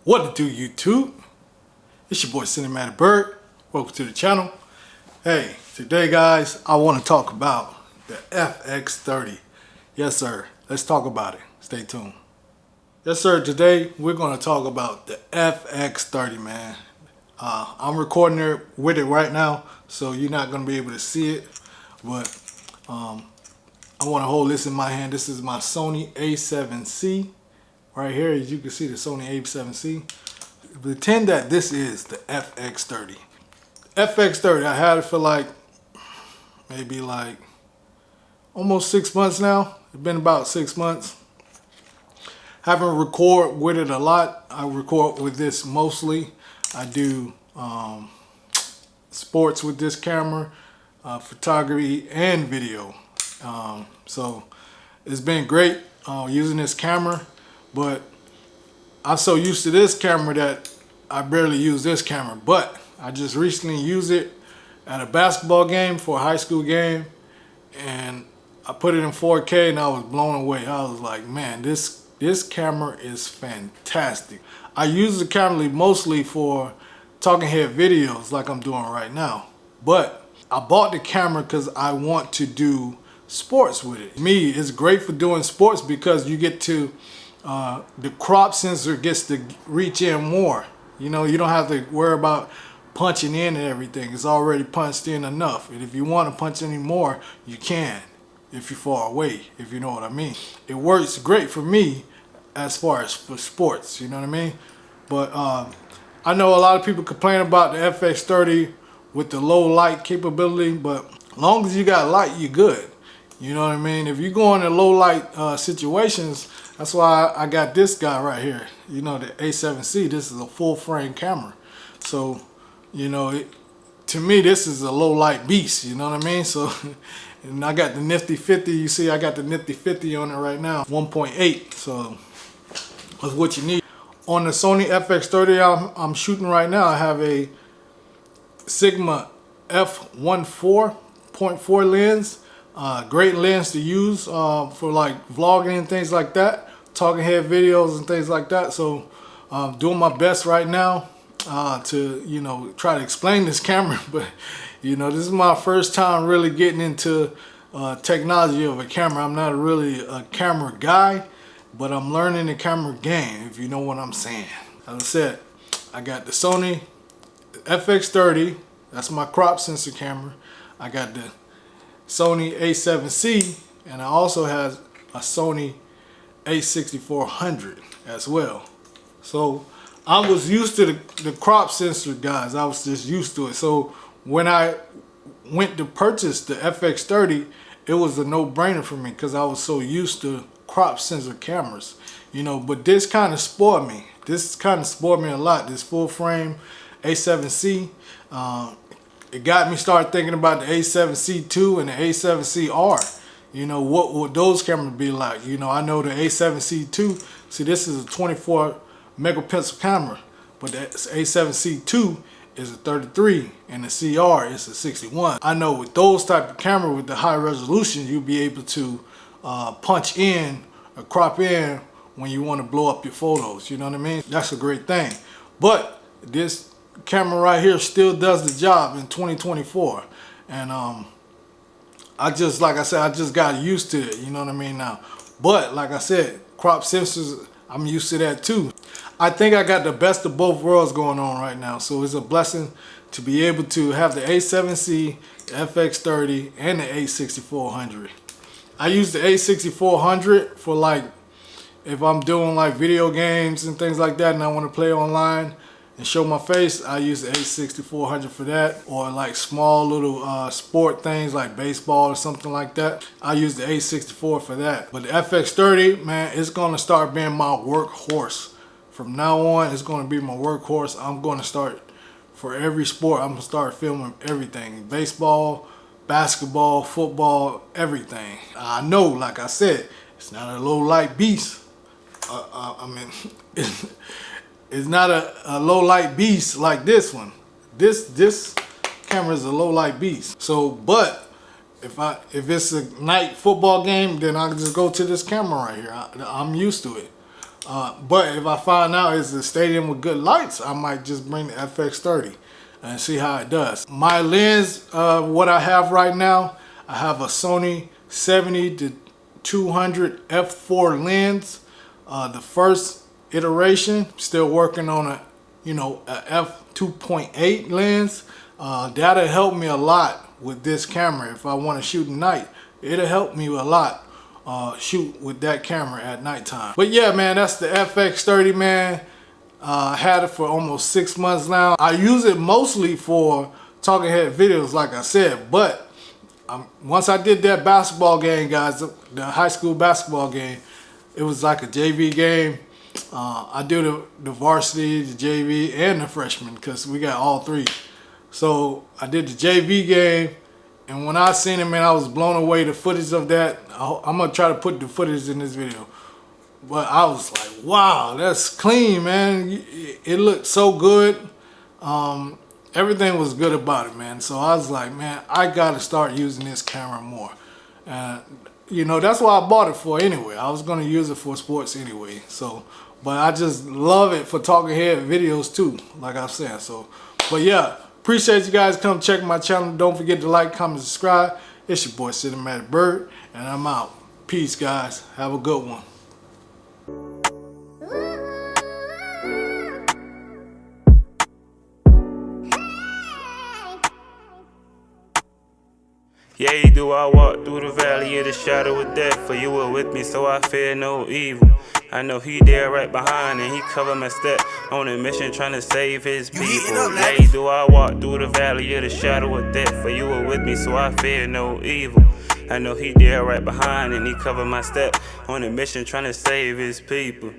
What to do, YouTube? It's your boy Cinematic Bird. Welcome to the channel. Hey, today guys, I want to talk about the FX30. Yes sir, let's talk about it. Stay tuned. Yes sir, today we're going to talk about the FX30, man. I'm recording it with it right now, so you're not going to be able to see it, but I want to hold this in my hand. This is my Sony A7C. Right here, as you can see, the Sony A7C. Pretend that this is the FX30. FX30, I had it for maybe almost 6 months now. It's been about 6 months. Haven't recorded with it a lot. I record with this mostly. I do sports with this camera, photography and video. So it's been great using this camera. But I'm so used to this camera that I barely use this camera. But I just recently used it at a basketball game for a high school game, and I put it in 4K and I was blown away. I was like, man, this camera is fantastic. I use the camera mostly for talking head videos like I'm doing right now. But I bought the camera because I want to do sports with it. Me, it's great for doing sports because you get to the crop sensor gets to reach in more. You know, you don't have to worry about punching in and everything. It's already punched in enough. And if you want to punch any more, you can if you're far away, if you know what I mean. It works great for me as far as for sports, you know what I mean? But I know a lot of people complain about the FX30 with the low light capability, but as long as you got light, you're good. You know what I mean? If you go into low light situations, that's why I got this guy right here. You know, the A7C, this is a full frame camera. So, you know, to me, this is a low light beast, you know what I mean? So, and I got the nifty 50, you see I got the nifty 50 on it right now, 1.8, so that's what you need. On the Sony FX30 I'm shooting right now, I have a Sigma f1.4 lens. Great lens to use for like vlogging and things like that, talking head videos and things like that. So doing my best right now to, you know, try to explain this camera. But you know, this is my first time really getting into technology of a camera. I'm not really a camera guy, but I'm learning the camera game, if you know what I'm saying. As I said, I got the Sony FX30, that's my crop sensor camera. I got the Sony A7C, and I also have a Sony A6400 as well. So I was used to the crop sensor, guys. I was just used to it. So when I went to purchase the FX30, it was a no-brainer for me because I was so used to crop sensor cameras, you know. But this kind of spoiled me. This kind of spoiled me a lot. This full frame A7C. It got me started thinking about the A7C2 and the A7CR. You know, what would those cameras be like? You know, I know the A7C2, see, this is a 24 megapixel camera, but the A7C2 is a 33 and the CR is a 61. I know with those type of camera with the high resolution, you'll be able to punch in or crop in when you want to blow up your photos. You know what I mean? That's a great thing. But this camera right here still does the job in 2024, and I just, like I said, I just got used to it, you know what I mean now. But like I said, crop sensors, I'm used to that too. I think I got the best of both worlds going on right now, so it's a blessing to be able to have the A7C, the FX30, and the A6400. I use the A6400 for like if I'm doing like video games and things like that and I want to play online and show my face, I use the A6400 for that. Or like small little sport things like baseball or something like that, I use the A64 for that. But the FX30, man, it's gonna start being my workhorse. From now on, it's gonna be my workhorse. I'm gonna start, for every sport, I'm gonna start filming everything. Baseball, basketball, football, everything. I know, like I said, it's not a low light beast. I mean, it's not a low light beast like this one. This camera is a low light beast. So, but if it's a night football game, then I can just go to this camera right here. I'm used to it. But if I find out it's a stadium with good lights, I might just bring the FX30 and see how it does. My lens, what I have right now, I have a Sony 70-200 f4 lens. The first iteration, still working on a f2.8 lens. That'll help me a lot with this camera. If I want to shoot at night, it'll help me a lot shoot with that camera at nighttime. But yeah, man, that's the FX30, man. I had it for almost 6 months now. I use it mostly for talking head videos, like I said, but once I did that basketball game, guys, the high school basketball game, it was like a JV game. I do the varsity, the JV, and the freshman, because we got all three. So I did the JV game, and when I seen it, man, I was blown away. The footage of that, I'm gonna try to put the footage in this video. But I was like, wow, that's clean, man. It looked so good. Everything was good about it, man. So I was like, man, I gotta start using this camera more. And that's what I bought it for anyway. I was gonna use it for sports anyway. So, but I just love it for talking head videos too, like I said. So, but yeah, appreciate you guys come check my channel. Don't forget to like, comment, subscribe. It's your boy Cinematic Bird, and I'm out. Peace, guys. Have a good one. Yea, do I walk through the valley of the shadow of death, for you were with me, so I fear no evil. I know he there right behind, and he covered my step on a mission trying to save his people. Yea, do I walk through the valley of the shadow of death, for you were with me, so I fear no evil. I know he there right behind, and he covered my step on a mission trying to save his people.